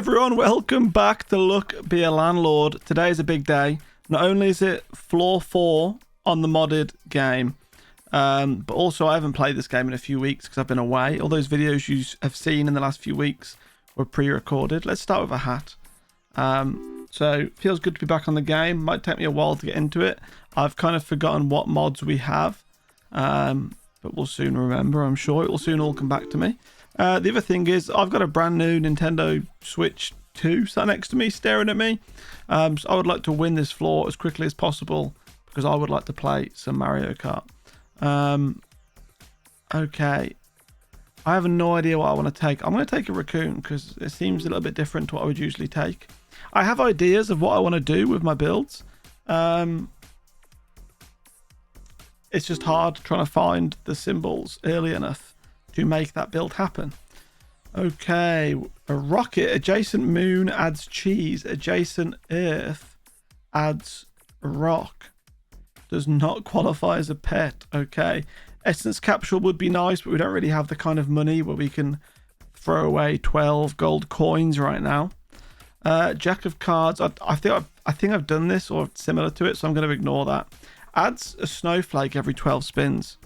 everyone, welcome back to Look Be a Landlord. Today is a big day. Not only is it floor 4 on the modded game, but also I haven't played this game in a few weeks because I've been away. All those videos you have seen in the last few weeks were pre-recorded. Let's start with a hat. So feels good to be back on the game. Might take me a while to get into it. I've kind of forgotten what mods we have, but we'll soon remember. I'm sure it will soon all come back to me. The other thing is I've got a brand new Nintendo Switch 2 sat next to me staring at me. So I would like to win this floor as quickly as possible because I would like to play some Mario Kart. Okay. I have no idea what I want to take. I'm going to take a raccoon because it seems a little bit different to what I would usually take. I have ideas of what I want to do with my builds. It's just hard trying to find the symbols early enough to make that build happen. Okay, a rocket, adjacent moon adds cheese, adjacent earth adds rock. Does not qualify as a pet. Okay, essence capsule would be nice, but we don't really have the kind of money where we can throw away 12 gold coins right now. Jack of cards, I think I've done this or similar to it, so I'm going to ignore that. Adds a snowflake every 12 spins.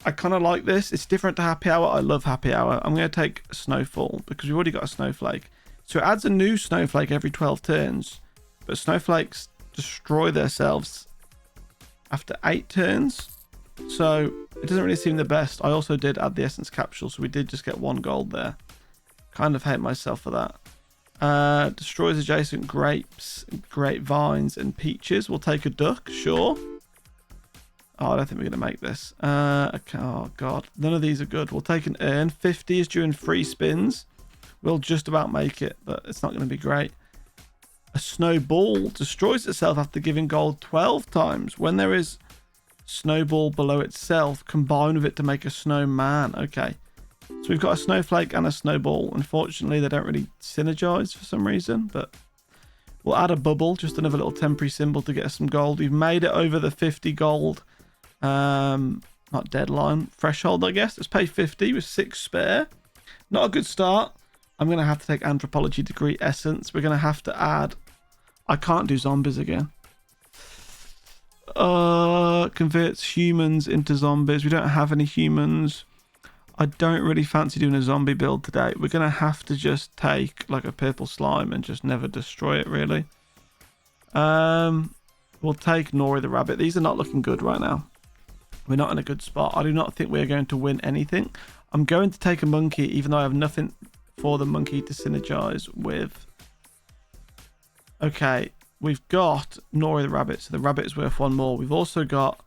I kind of like this. It's different to happy hour. I love happy hour. I'm going to take snowfall because we've already got a snowflake. So it adds a new snowflake every 12 turns, but snowflakes destroy themselves after 8 turns. So it doesn't really seem the best. I also did add the essence capsule, so we did just get 1 gold there. Kind of hate myself for that. Destroys adjacent grapes, grapevines, and peaches. We'll take a duck, sure. Oh, I don't think we're going to make this. Okay, oh, God. None of these are good. We'll take an urn. 50 is during 3 spins. We'll just about make it, but it's not going to be great. A snowball destroys itself after giving gold 12 times. When there is snowball below itself, combine with it to make a snowman. Okay. So we've got a snowflake and a snowball. Unfortunately, they don't really synergize for some reason, but we'll add a bubble, just another little temporary symbol to get us some gold. We've made it over the 50 gold, not deadline, threshold, I guess. Let's pay 50 with 6 spare. Not a good start. I'm going to have to take anthropology degree essence. We're going to have to add, I can't do zombies again. Converts humans into zombies. We don't have any humans. I don't really fancy doing a zombie build today. We're going to have to just take like a purple slime and just never destroy it, really. We'll take Nori the rabbit. These are not looking good right now. We're not in a good spot. I do not think we're going to win anything. I'm going to take a monkey, even though I have nothing for the monkey to synergize with. Okay, we've got Nori the rabbit, so the rabbit is worth 1 more. We've also got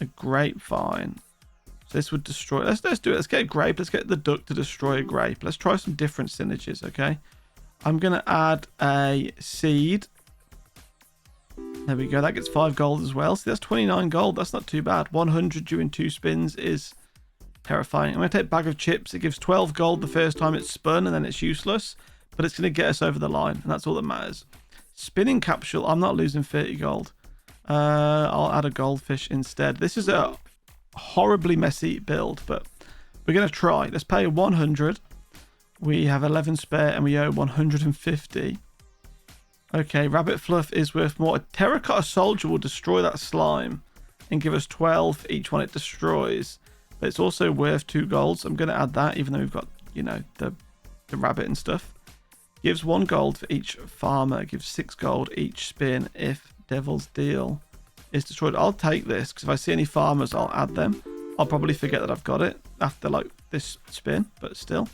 a grapevine. This would destroy. Let's do it. Let's get a grape. Let's get the duck to destroy a grape. Let's try some different synergies. Okay, I'm gonna add a seed. There we go. That gets 5 gold as well. See, that's 29 gold. That's not too bad. 100 during 2 spins is terrifying. I'm gonna take bag of chips. It gives 12 gold the first time it's spun, and then it's useless. But it's gonna get us over the line, and that's all that matters. Spinning capsule. I'm not losing 30 gold. I'll add a goldfish instead. This is a horribly messy build, but we're going to try. Let's pay 100. We have 11 spare and we owe 150. Okay, rabbit fluff is worth more. A terracotta soldier will destroy that slime and give us 12 for each one it destroys, but it's also worth 2 gold, so I'm going to add that, even though we've got, you know, the rabbit and stuff. Gives 1 gold for each farmer. Gives 6 gold each spin if devil's deal is destroyed. I'll take this because if I see any farmers, I'll add them. I'll probably forget that I've got it after like this spin, but still.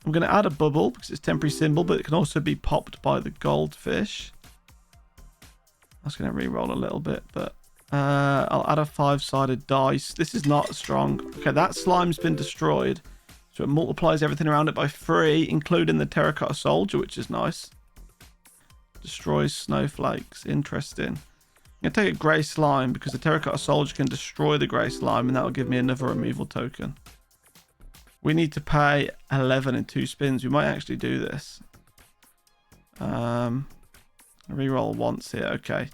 I'm going to add a bubble because it's temporary symbol, but it can also be popped by the goldfish. I was going to re-roll a little bit, but I'll add a 5-sided dice. This is not strong. Okay, that slime's been destroyed, so it multiplies everything around it by 3, including the terracotta soldier, which is nice. Destroys snowflakes. Interesting. I'm going to take a grey slime because the terracotta soldier can destroy the grey slime and that will give me another removal token. We need to pay 11 in 2 spins. We might actually do this. Reroll once here. Okay.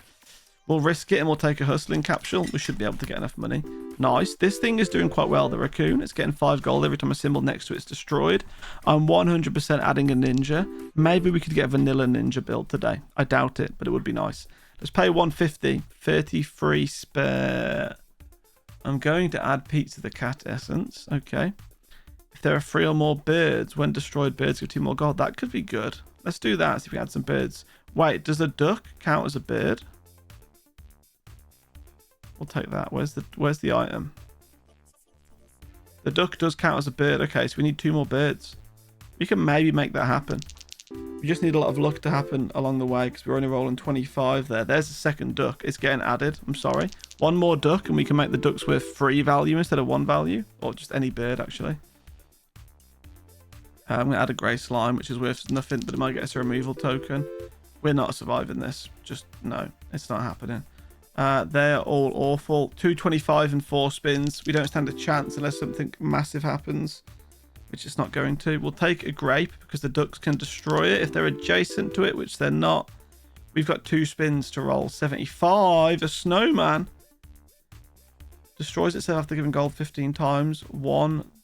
We'll risk it and we'll take a hustling capsule. We should be able to get enough money. Nice. This thing is doing quite well. The raccoon, it's getting 5 gold every time a symbol next to it's destroyed. I'm 100% adding a ninja. Maybe we could get a vanilla ninja build today. I doubt it, but it would be nice. Let's pay 150. 33 spare. I'm going to add Pizza the Cat essence. Okay. If there are 3 or more birds, when destroyed, birds give 2 more gold. That could be good. Let's do that. See if we add some birds. Wait, does a duck count as a bird? We'll take that. Where's the item? The duck does count as a bird. Okay, so we need 2 more birds. We can maybe make that happen. We just need a lot of luck to happen along the way because we're only rolling 25 there. There's the second duck. It's getting added. I'm sorry. 1 more duck and we can make the ducks worth 3 value instead of 1 value. Or just any bird, actually. I'm going to add a grey slime, which is worth nothing, but it might get us a removal token. We're not surviving this. Just, no. It's not happening. They're all awful. 225 and 4 spins. We don't stand a chance unless something massive happens, which it's not going to. We'll take a grape because the ducks can destroy it if they're adjacent to it, which they're not. We've got 2 spins to roll. 75. A snowman destroys itself after giving gold 15 times.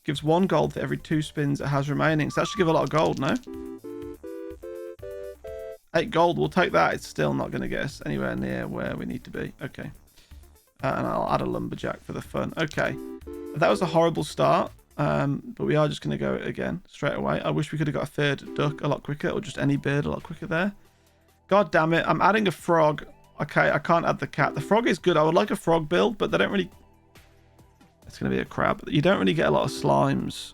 Gives 1 gold for every 2 spins it has remaining. So that should give a lot of gold, no? 8 gold, we'll take that. It's still not going to get us anywhere near where we need to be. Okay. And I'll add a lumberjack for the fun. Okay. That was a horrible start. But we are just going to go again straight away. I wish we could have got a 3rd duck a lot quicker, or just any bird a lot quicker there. God damn it. I'm adding a frog. Okay, I can't add the cat. The frog is good. I would like a frog build, but they don't really... It's going to be a crab. You don't really get a lot of slimes.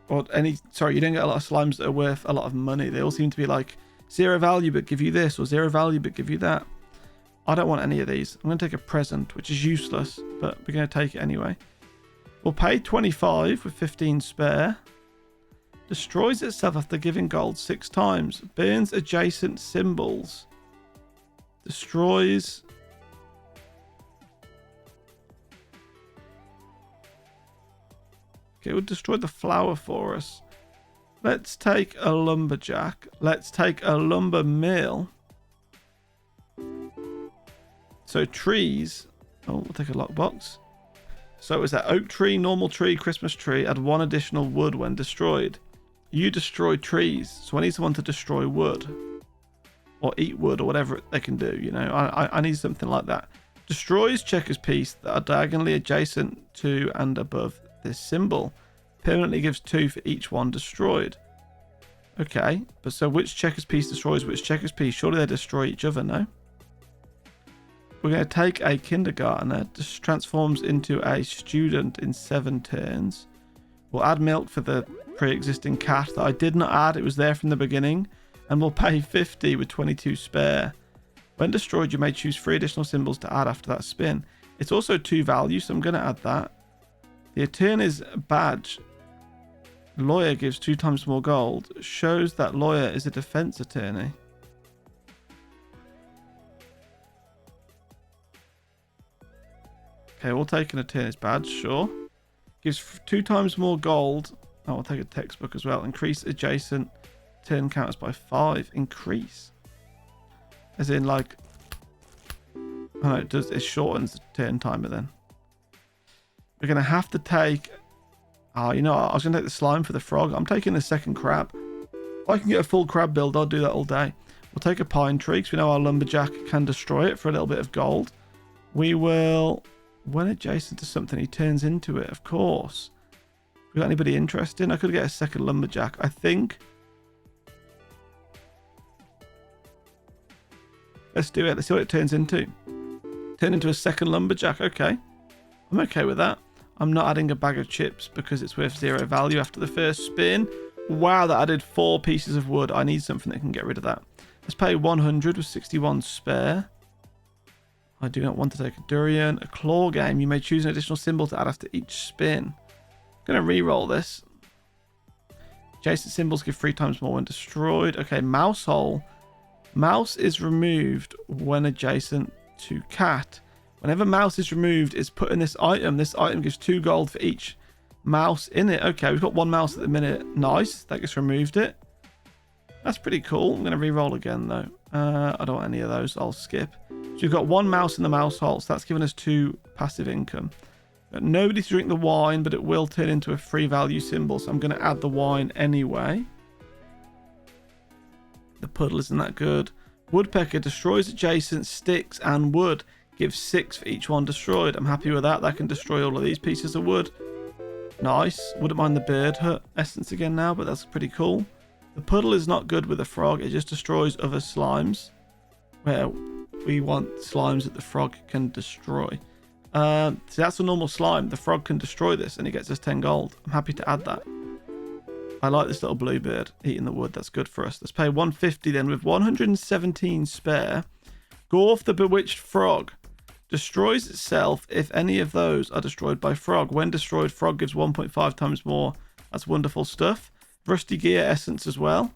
Or Sorry, you don't get a lot of slimes that are worth a lot of money. They all seem to be like 0 value but give you this, or 0 value but give you that. I don't want any of these. I'm going to take a present, which is useless, but we're going to take it anyway. We'll pay 25 with 15 spare. Destroys itself after giving gold 6 times. Burns adjacent symbols. Destroys... Okay, it would destroy the flower for us. Let's take a lumberjack. Let's take a lumber mill. So trees. Oh, we'll take a lockbox. So is that oak tree, normal tree, Christmas tree? Add 1 additional wood when destroyed. You destroy trees. So I need someone to destroy wood. Or eat wood or whatever they can do, you know. I need something like that. Destroys checkers piece that are diagonally adjacent to and above this symbol. Permanently gives 2 for each one destroyed. Okay, but so which checkers piece destroys which checkers piece? Surely they destroy each other, no? We're going to take a kindergartner. Just transforms into a student in 7 turns. We'll add milk for the pre-existing cat that I did not add. It was there from the beginning. And we'll pay 50 with 22 spare. When destroyed, you may choose 3 additional symbols to add after that spin. It's also 2 value, so I'm going to add that. The attorney's badge. Lawyer gives 2 times more gold. Shows that lawyer is a defense attorney. Okay, we'll take an attorney's badge, sure. Gives 2 times more gold. Oh, we'll take a textbook as well. Increase adjacent turn counters by 5. Increase. As in, like... Oh, no, it shortens the turn timer then. We're going to have to take... Oh, you know what? I was going to take the slime for the frog. I'm taking the second crab. If I can get a full crab build, I'll do that all day. We'll take a pine tree because we know our lumberjack can destroy it for a little bit of gold. We will... When adjacent to something, he turns into it, of course. We got anybody interested? I could get a second lumberjack. I think... Let's do it. Let's see what it turns into. Turn into a second lumberjack. Okay. I'm okay with that. I'm not adding a bag of chips because it's worth 0 value after the first spin. Wow, that added 4 pieces of wood. I need something that can get rid of that. Let's pay 100 with 61 spare. I do not want to take a durian. A claw game. You may choose an additional symbol to add after each spin. I'm going to re-roll this. Adjacent symbols give 3 times more when destroyed. Okay, mouse hole. Mouse is removed when adjacent to cat. Whenever mouse is removed, it's put in this item. This item gives 2 gold for each mouse in it. Okay, we've got 1 mouse at the minute. Nice. That gets removed it. That's pretty cool. I'm going to re-roll again, though. I don't want any of those. I'll skip. So we've got 1 mouse in the mouse hole. So that's given us 2 passive income. Got nobody to drink the wine, but it will turn into a free value symbol, so I'm going to add the wine anyway. The puddle isn't that good. Woodpecker destroys adjacent sticks and wood. Gives 6 for each one destroyed. I'm happy with that. That can destroy all of these pieces of wood. Nice. Wouldn't mind the bird hut essence again now, but that's pretty cool. The puddle is not good with the frog. It just destroys other slimes. Where we want slimes that the frog can destroy. So that's a normal slime. The frog can destroy this and it gets us 10 gold. I'm happy to add that. I like this little bluebird eating the wood. That's good for us. Let's pay 150 then with 117 spare. Gorf the bewitched frog. Destroys itself if any of those are destroyed by frog. When destroyed, frog gives 1.5 times more. That's wonderful stuff. Rusty gear essence as well.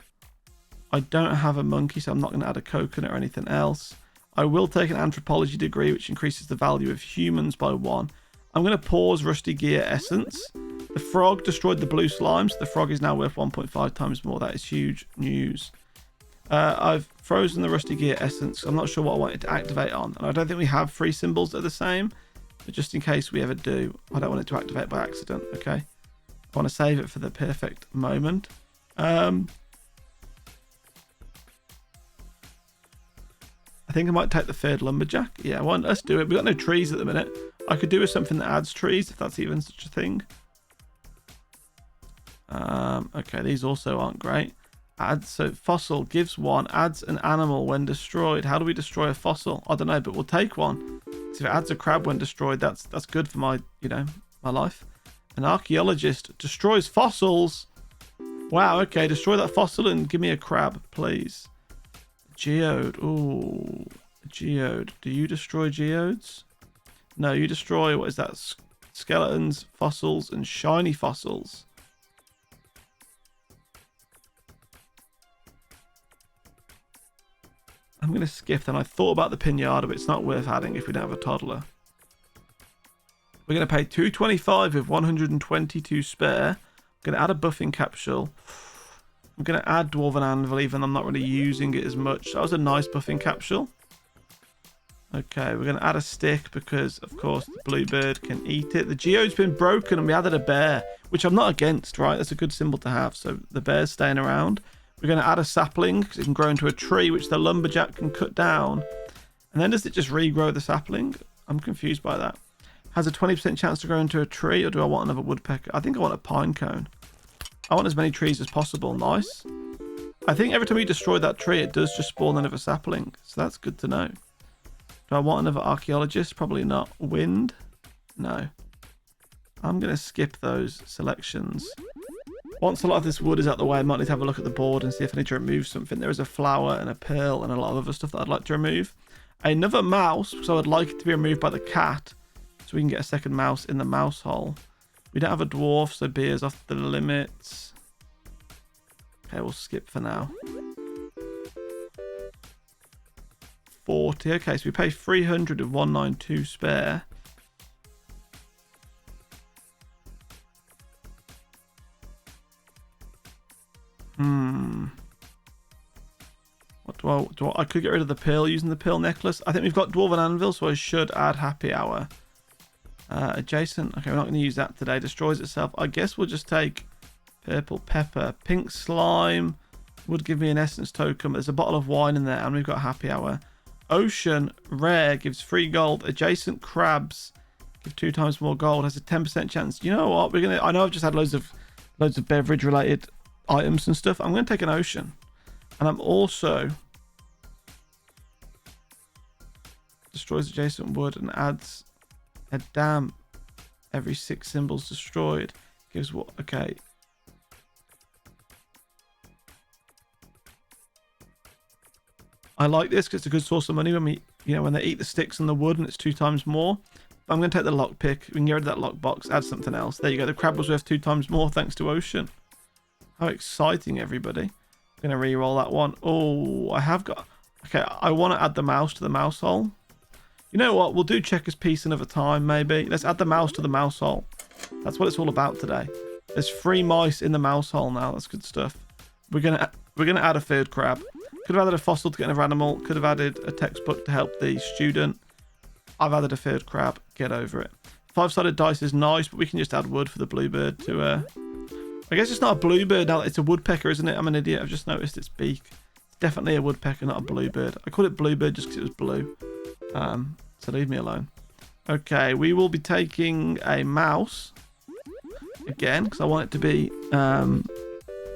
I don't have a monkey, so I'm not going to add a coconut or anything else. I will take an anthropology degree, which increases the value of humans by 1. I'm going to pause rusty gear essence. The frog destroyed the blue slimes. So the frog is now worth 1.5 times more. That is huge news. I've frozen the rusty gear essence. I'm not sure what I wanted to activate on. And I don't think we have 3 symbols that are the same. But just in case we ever do, I don't want it to activate by accident. Okay. I want to save it for the perfect moment. I think I might take the third lumberjack. Yeah, let's do it. We've got no trees at the minute. I could do with something that adds trees, if that's even such a thing. Okay, these also aren't great. So fossil gives 1, adds an animal when destroyed. How do we destroy a fossil? I don't know, but we'll take one. So if it adds a crab when destroyed, that's good for my, my life. An archaeologist destroys fossils. Wow, okay, destroy that fossil and give me a crab, please. Geode. Ooh, geode. Do you destroy geodes? No, you destroy, what is that? Skeletons, fossils, and shiny fossils. I'm going to skip then. I thought about the pinata, but it's not worth adding if we don't have a toddler. We're going to pay 225 with 122 spare. I'm going to add a buffing capsule. I'm going to add Dwarven Anvil, even though I'm not really using it as much. That was a nice buffing capsule. Okay, we're going to add a stick because, of course, the bluebird can eat it. The geode's been broken and we added a bear, which I'm not against, right? That's a good symbol to have. So the bear's staying around. We're going to add a sapling because it can grow into a tree, which the lumberjack can cut down. And then does it just regrow the sapling? I'm confused by that. Has a 20% chance to grow into a tree, or do I want another woodpecker? I think I want a pine cone. I want as many trees as possible. Nice. I think every time you destroy that tree, it does just spawn another sapling. So that's good to know. Do I want another archaeologist? Probably not. Wind? No. I'm going to skip those selections. Once a lot of this wood is out the way, I might need to have a look at the board and see if I need to remove something. There is a flower and a pearl and a lot of other stuff that I'd like to remove. Another mouse, because I would like it to be removed by the cat, so we can get a second mouse in the mouse hole. We don't have a dwarf, so beer's off the limits. Okay, we'll skip for now. 40. Okay, so we pay 300 with 192 spare. What do I could get rid of the pearl using the pearl necklace. I think we've got Dwarven Anvil, so I should add Happy Hour. Adjacent. Okay, we're not going to use that today. Destroys itself. I guess we'll just take purple pepper. Pink slime would give me an essence token. There's a bottle of wine in there, and we've got Happy Hour. Ocean rare gives 3 gold. Adjacent crabs give 2 times more gold. Has a 10% chance. You know what? We're gonna. I know I've just had loads of beverage related items and stuff. I'm going to take an ocean, and I'm also destroys adjacent wood and adds a dam every 6 symbols destroyed. Gives what? Okay. I like this because it's a good source of money when we, when they eat the sticks and the wood, and it's 2 times more. But I'm going to take the lockpick. We can get rid of that lockbox, add something else. There you go. The crab was worth 2 times more thanks to Ocean. How exciting, everybody. I'm going to re-roll that one. Oh, I have got... Okay, I want to add the mouse to the mouse hole. You know what? We'll do checkers piece another time, maybe. Let's add the mouse to the mouse hole. That's what it's all about today. There's 3 mice in the mouse hole now. That's good stuff. We're gonna add a 3rd crab. Could have added a fossil to get another animal. Could have added a textbook to help the student. I've added a 3rd crab. Get over it. 5-sided dice is nice, but we can just add wood for the bluebird to... I guess it's not a bluebird now. It's a woodpecker, isn't it? I'm an idiot. I've just noticed its beak. It's definitely a woodpecker, not a bluebird. I called it bluebird just because it was blue. So leave me alone. Okay, we will be taking a mouse again because I want it to be,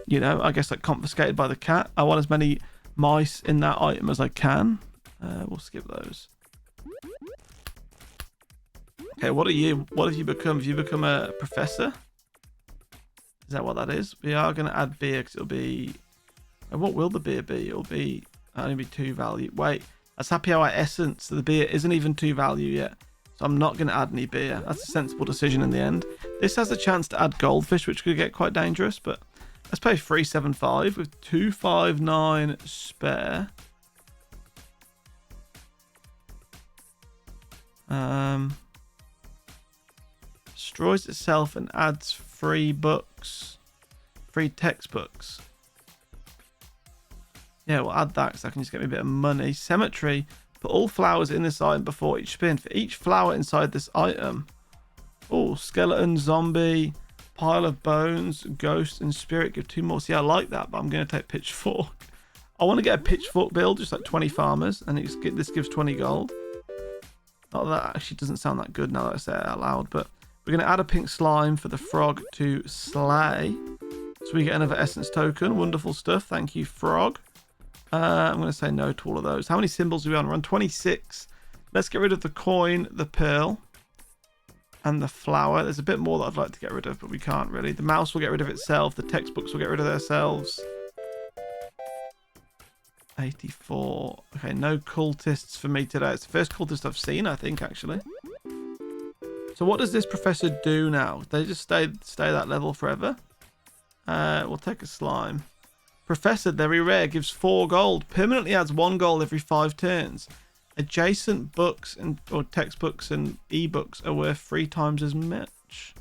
you know, I guess like confiscated by the cat. I want as many mice in that item as I can. We'll skip those. Okay, what are you? What have you become? Have you become a professor? Is that what that is? We are going to add beer because it'll be... What will the beer be? It'll be only be 2 value. Wait, that's happy hour essence. So the beer isn't even 2 value yet. So I'm not going to add any beer. That's a sensible decision in the end. This has a chance to add goldfish, which could get quite dangerous. But let's pay 375 with 259 spare. Destroys itself and adds 3 books, 3 textbooks. Yeah, we'll add that because that can just get me a bit of money. Cemetery. Put all flowers in this item before each spin. For each flower inside this item. Oh, skeleton, zombie, pile of bones, ghost, and spirit. Give 2 more. See, I like that, but I'm going to take pitchfork. I want to get a pitchfork build, just like 20 farmers, and this gives 20 gold. Not that actually doesn't sound that good now that I say it out loud, but we're going to add a pink slime for the frog to slay. So we get another essence token. Wonderful stuff. Thank you, frog. I'm going to say no to all of those. How many symbols are we on? We're on 26. Let's get rid of the coin, the pearl, and the flower. There's a bit more that I'd like to get rid of, but we can't really. The mouse will get rid of itself. The textbooks will get rid of themselves. 84. Okay, no cultists for me today. It's the first cultist I've seen, I think, actually. So what does this professor do now? They just stay that level forever? We'll take a slime. Professor, very rare, gives 4 gold. Permanently adds 1 gold every 5 turns. Adjacent books or textbooks and ebooks are worth 3 times as much.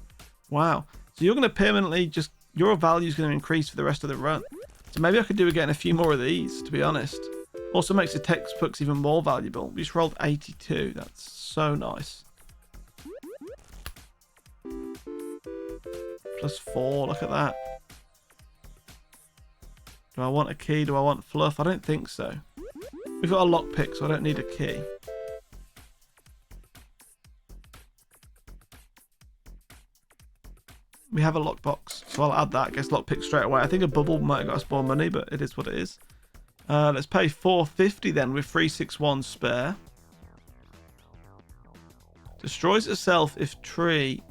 Wow. So you're going to permanently just... Your value is going to increase for the rest of the run. So maybe I could do with getting a few more of these, to be honest. Also makes the textbooks even more valuable. We just rolled 82. That's so nice. +4, look at that. Do I want a key? Do I want fluff? I don't think so. We've got a lockpick, so I don't need a key. We have a lockbox, so I'll add that. I guess lockpick straight away. I think a bubble might have got us more money, but it is what it is. Let's pay 450 then with 361 spare. Destroys itself if tree...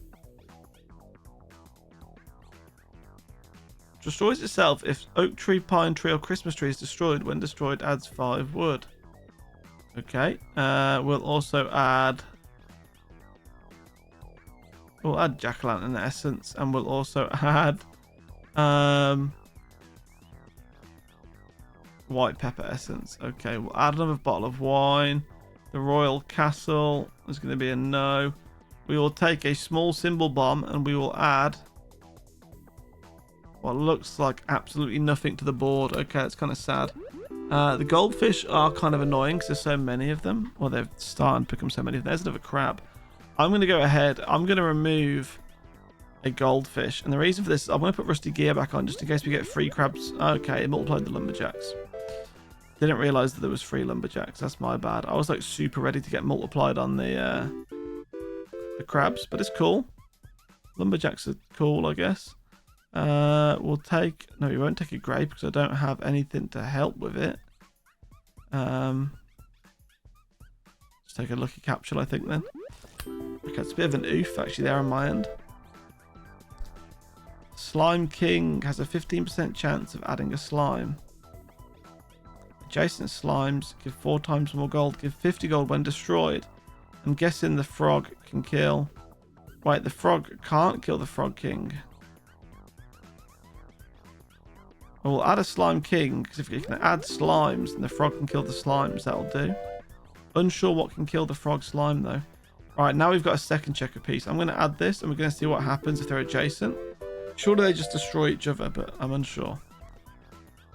Destroys itself if oak tree, pine tree, or Christmas tree is destroyed. When destroyed, adds 5 wood. Okay. We'll also add... We'll add jack-o'-lantern essence, and we'll also add white pepper essence. Okay, we'll add another bottle of wine. The Royal Castle is going to be a no. We will take a small symbol bomb, and we will add what looks like absolutely nothing to the board. Okay, it's kind of sad. The goldfish are kind of annoying because there's so many of them. Well, they're starting to become so many. There's another crab. I'm going to go ahead. I'm going to remove a goldfish. And the reason for this is I'm going to put rusty gear back on just in case we get 3 crabs. Okay, it multiplied the lumberjacks. Didn't realize that there was 3 lumberjacks. That's my bad. I was like super ready to get multiplied on the crabs, but it's cool. Lumberjacks are cool, I guess. We'll take... No, we won't take a grape because I don't have anything to help with it. Let's take a lucky capsule, I think, then. Okay, it's a bit of an oof, actually, there on my end. Slime King has a 15% chance of adding a slime. Adjacent slimes give 4 times more gold, give 50 gold when destroyed. I'm guessing the frog can kill... Wait, the frog can't kill the Frog King. We'll add a Slime King, because if you can add slimes, then the frog can kill the slimes. That'll do. Unsure what can kill the frog slime, though. Right, now we've got a second checker piece. I'm going to add this, and we're going to see what happens if they're adjacent. Surely they just destroy each other, but I'm unsure.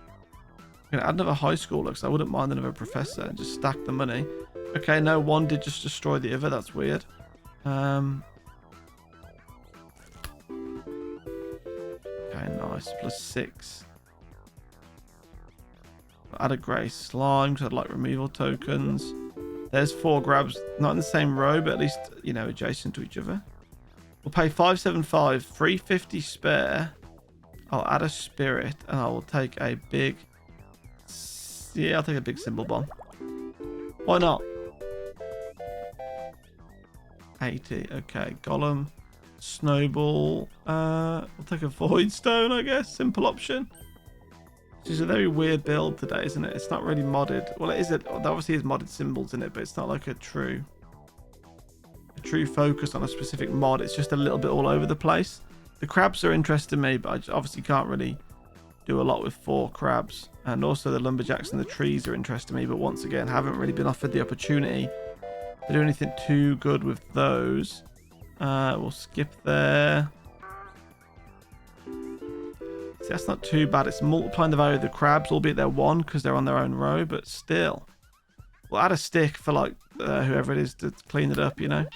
I'm going to add another high schooler, because I wouldn't mind another professor, and just stack the money. Okay, no, one did just destroy the other. That's weird. Nice. +6. Add a grey slime because I'd like removal tokens. There's 4 grabs, not in the same row, but at least, you know, adjacent to each other. We'll pay 575, 350 spare. I'll add a spirit, and I will take a big... Yeah, I'll take a big symbol bomb. Why not? 80, okay. Golem, snowball. We'll take a void stone, I guess. Simple option. This is a very weird build today, isn't it? It's not really modded. Well, it is. There obviously is modded symbols in it, but it's not like a true focus on a specific mod. It's just a little bit all over the place. The crabs are interesting me, but I obviously can't really do a lot with 4 crabs. And also the lumberjacks and the trees are interesting me, but once again, haven't really been offered the opportunity to do anything too good with those. We'll skip there. See, that's not too bad. It's multiplying the value of the crabs, albeit they're 1 because they're on their own row, but still. We'll add a stick for like whoever it is to clean it up, you know.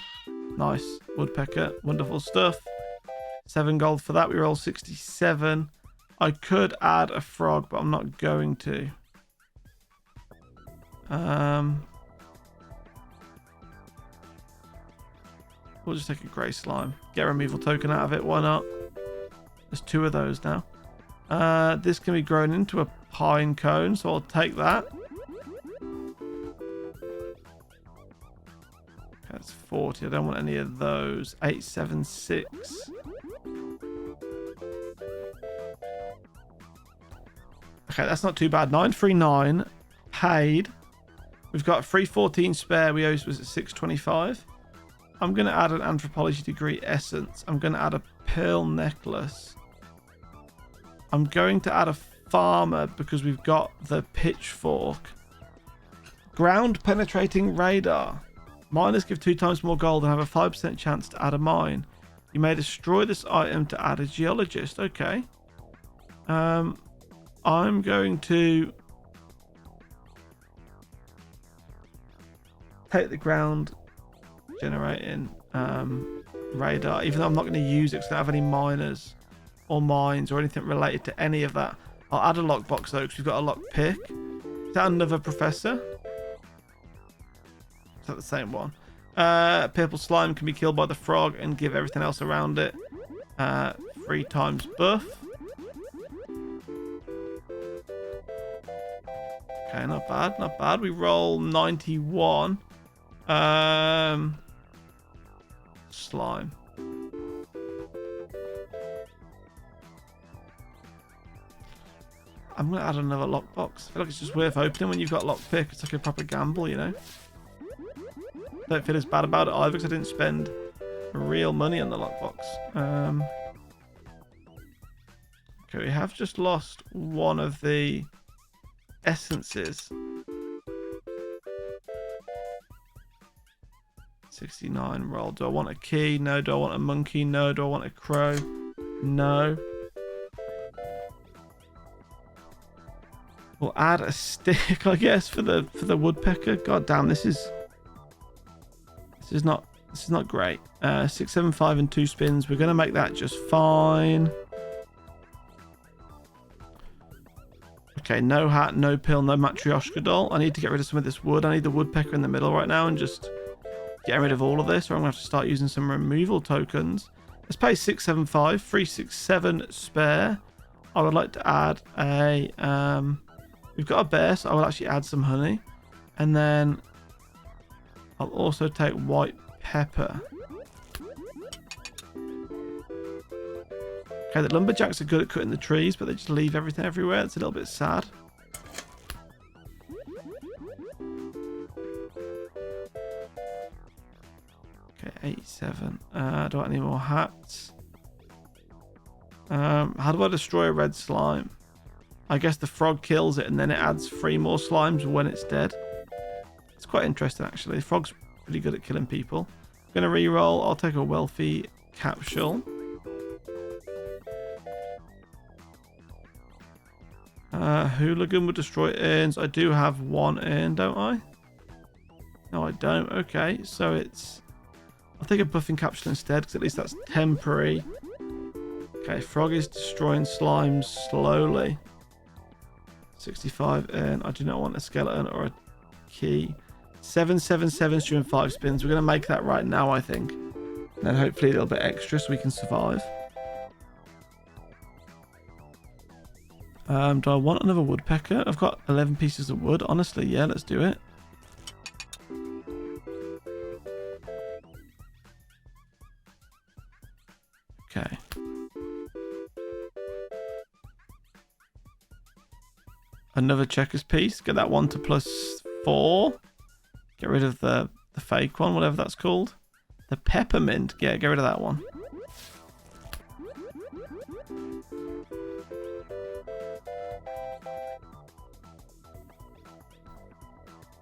Nice. Woodpecker. Wonderful stuff. 7 gold for that. We roll 67. I could add a frog, but I'm not going to. We'll just take a grey slime. Get a removal token out of it. Why not? There's 2 of those now. This can be grown into a pine cone, so I'll take that. That's 40. I don't want any of those. 876. Okay, that's not too bad. 939 paid. We've got 314 spare. We was at 625. I'm going to add an anthropology degree essence. I'm going to add a pearl necklace. I'm going to add a farmer because we've got the pitchfork. Ground penetrating radar. Miners give 2 times more gold and have a 5% chance to add a mine. You may destroy this item to add a geologist. Okay. I'm going to take the ground generating radar, even though I'm not going to use it because I don't have any miners or mines or anything related to any of that. I'll add a lockbox though because we've got a lock pick. Is that another professor? Is that the same one? Purple slime can be killed by the frog and give everything else around it 3 times buff. Okay, not bad, not bad. We roll 91. Slime. I'm going to add another lockbox. I feel like it's just worth opening when you've got lockpick. It's like a proper gamble, you know? Don't feel as bad about it either because I didn't spend real money on the lockbox. Okay, we have just lost one of the essences. 69 roll. Do I want a key? No. Do I want a monkey? No. Do I want a crow? No. We'll add a stick, I guess, for the woodpecker. God damn, this is not great. 675 and 2 spins. We're gonna make that just fine. Okay, no hat, no pill, no matryoshka doll. I need to get rid of some of this wood. I need the woodpecker in the middle right now and just get rid of all of this, or I'm gonna have to start using some removal tokens. Let's pay 675, 367 spare. I would like to add a we've got a bear, so I will actually add some honey. And then I'll also take white pepper. Okay, the lumberjacks are good at cutting the trees, but they just leave everything everywhere. It's a little bit sad. Okay, 87. Do I want any more hats? How do I destroy a red slime? I guess the frog kills it and then it adds 3 more slimes when it's dead. It's quite interesting actually. The frog's pretty good at killing people. I'm gonna re-roll. I'll take a wealthy capsule. Hooligan would destroy urns. I do have 1 urn, don't I? No, I don't. Okay, so it's... I'll take a buffing capsule instead because at least that's temporary. Okay, frog is destroying slimes slowly. 65, and I do not want a skeleton or a key. 777 is doing 5 spins. We're going to make that right now, I think. And then hopefully a little bit extra so we can survive. Do I want another woodpecker? I've got 11 pieces of wood. Honestly, yeah, let's do it. Okay. Another checkers piece. Get that one to +4. Get rid of the fake one, whatever that's called. The peppermint. Yeah, get rid of that one.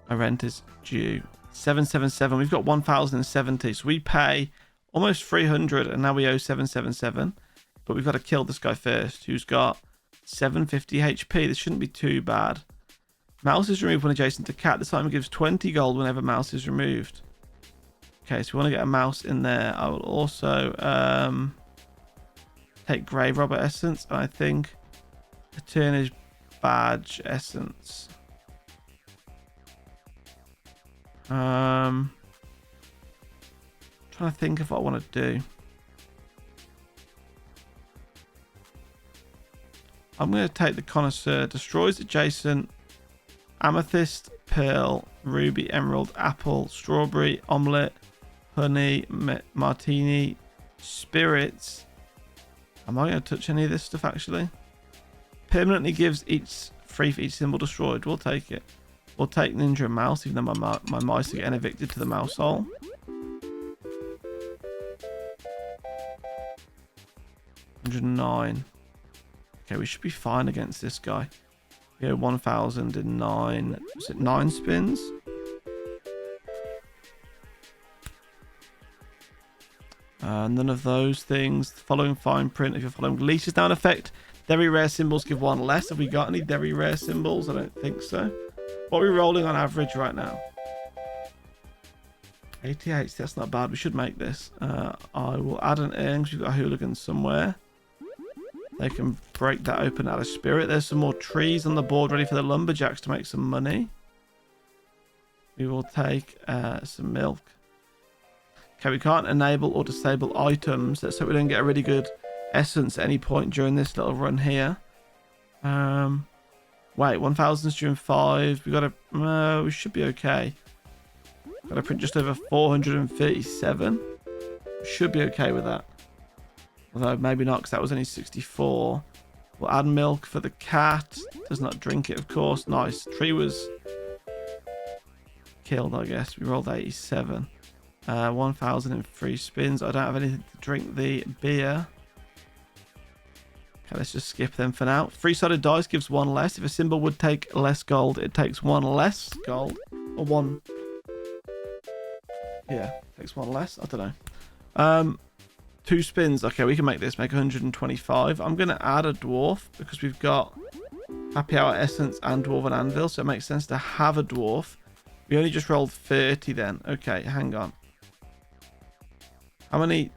My rent is due. 777. We've got 1,070. So we pay almost 300 and now we owe 777. But we've got to kill this guy first, who's got 750 HP. This shouldn't be too bad. Mouse is removed when adjacent to cat. This item gives 20 gold whenever mouse is removed. Okay, so we want to get a mouse in there. I will also take grave robber essence. And I think Eternish badge essence. Trying to think of what I want to do. I'm going to take the connoisseur. Destroys adjacent amethyst, pearl, ruby, emerald, apple, strawberry, omelette, honey, martini, spirits. Am I going to touch any of this stuff actually? Permanently gives each free for each symbol destroyed. We'll take it. We'll take ninja and mouse, even though my mice are getting evicted to the mouse hole. $109. Okay, we should be fine against this guy. We go 1,000 in 9. Was it 9 spins? None of those things. Following fine print. If you're following leashes down effect, very rare symbols give 1 less. Have we got any very rare symbols? I don't think so. What are we rolling on average right now? 88. That's not bad. We should make this. I will add an urn because we've got hooligans somewhere. They can break that open out of spirit. There's some more trees on the board ready for the lumberjacks to make some money. We will take some milk. Okay, we can't enable or disable items. Let's hope we don't get a really good essence at any point during this little run here. Wait, 1,000's during 5. We got to... we should be okay. Got to print just over 437. Should be okay with that. Although maybe not, because that was only 64. We'll add milk for the cat. Does not drink it, of course. Nice. Tree was killed, I guess. We rolled 87. 1,000 in 3 spins. I don't have anything to drink the beer. Okay, let's just skip them for now. 3-sided dice gives 1 less. If a symbol would take less gold, it takes 1 less gold. Or 1... Yeah, takes 1 less. I don't know. 2 spins. Okay, we can make this. Make 125. I'm going to add a dwarf because we've got happy hour essence and dwarven anvil. So it makes sense to have a dwarf. We only just rolled 30 then. Okay, hang on. How many?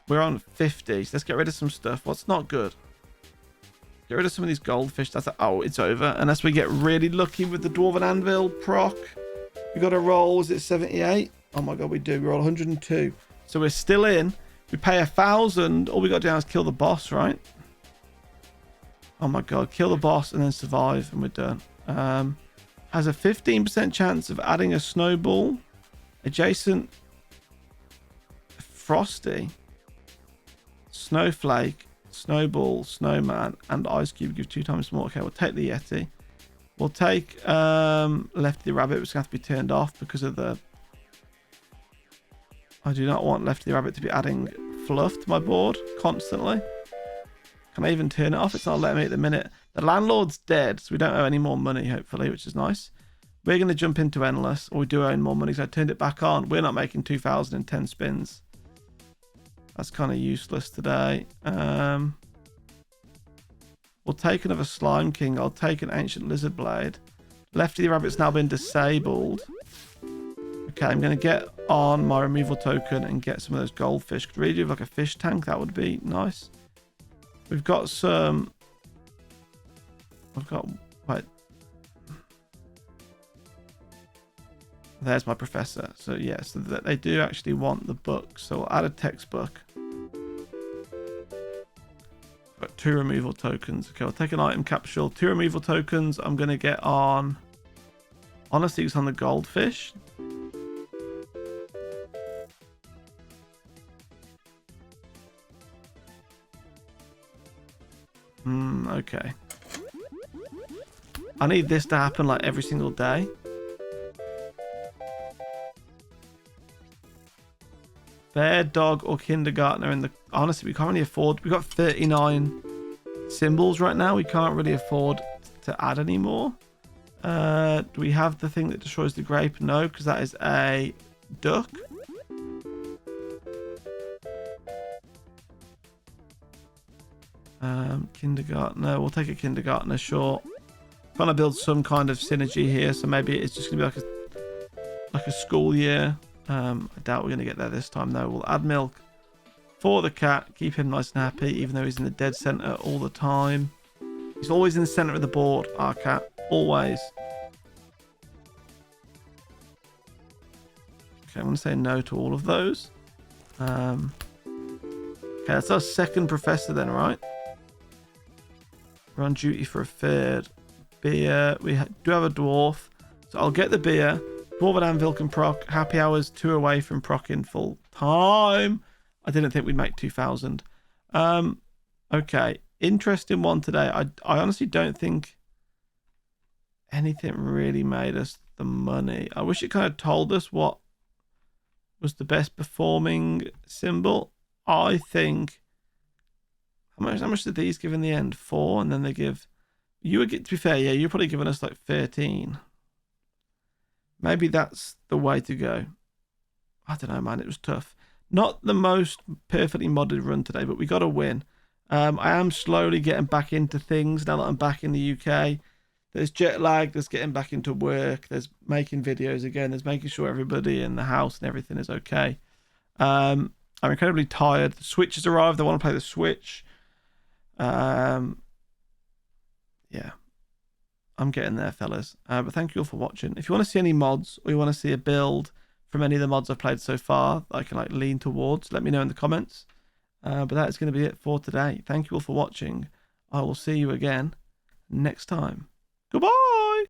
We're on 50. So let's get rid of some stuff. What's not good? Get rid of some of these goldfish. That's oh, it's over. Unless we get really lucky with the dwarven anvil proc. We got a roll. Is it 78? Oh my god, we do. We roll 102. So we're still in. We pay 1,000. All we got to do is kill the boss, right? Oh my god, kill the boss and then survive, and we're done. Has a 15% chance of adding a snowball, adjacent, frosty, snowflake, snowball, snowman, and ice cube give 2 times more. Okay, we'll take the Yeti. We'll take Lefty the Rabbit, which is going to have to be turned off because of the... I do not want Lefty the Rabbit to be adding fluff to my board constantly. Can I even turn it off? It's not letting me at the minute. The landlord's dead, so we don't owe any more money, hopefully, which is nice. We're going to jump into Endless, or we do own more money, so I turned it back on. We're not making 2,010 spins. That's kind of useless today. We'll take another Slime King. I'll take an Ancient Lizard Blade. Lefty the Rabbit's now been disabled. Okay, I'm going to get on my removal token and get some of those goldfish. Could really do like a fish tank. That would be nice. We've got some... I've got... Wait. There's my professor. So yes, so they do actually want the book. So we'll add a textbook. Got 2 removal tokens. Okay, I'll take an item capsule. 2 removal tokens. I'm going to get on... Honestly, it's on the goldfish. Okay. I need this to happen like every single day. Bear, dog, or kindergartner in the... Honestly, we can't really afford... We've got 39 symbols right now. We can't really afford to add any more. Do we have the thing that destroys the grape? No, because that is a duck. Kindergartner. We'll take a kindergartner short. Trying to build some kind of synergy here, so maybe it's just gonna be like a school year. I doubt we're gonna get there this time though. We'll add milk for the cat, keep him nice and happy, even though he's in the dead center all the time. He's always in the center of the board, our cat, always. Okay, I'm gonna say no to all of those. Okay, that's our second professor then, right? We're on duty for a third. Beer. We do have a dwarf. So I'll get the beer. Dwarven Anvil can proc. Happy hours 2 away from procking full time. I didn't think we'd make 2,000. Okay. Interesting one today. I honestly don't think anything really made us the money. I wish it kind of told us what was the best performing symbol. I think... How much did these give in the end? 4, and then they give... You would get, to be fair, yeah, you're probably giving us like 13. Maybe that's the way to go. I don't know, man. It was tough. Not the most perfectly modded run today, but we got a win. I am slowly getting back into things now that I'm back in the UK. There's jet lag. There's getting back into work. There's making videos again. There's making sure everybody in the house and everything is okay. I'm incredibly tired. The Switch has arrived. I want to play the Switch. Yeah, I'm getting there, fellas. But thank you all for watching. If you want to see any mods or you want to see a build from any of the mods I've played so far that I can like lean towards, let me know in the comments. But that is going to be it for today. Thank you all for watching. I will see you again next time. Goodbye.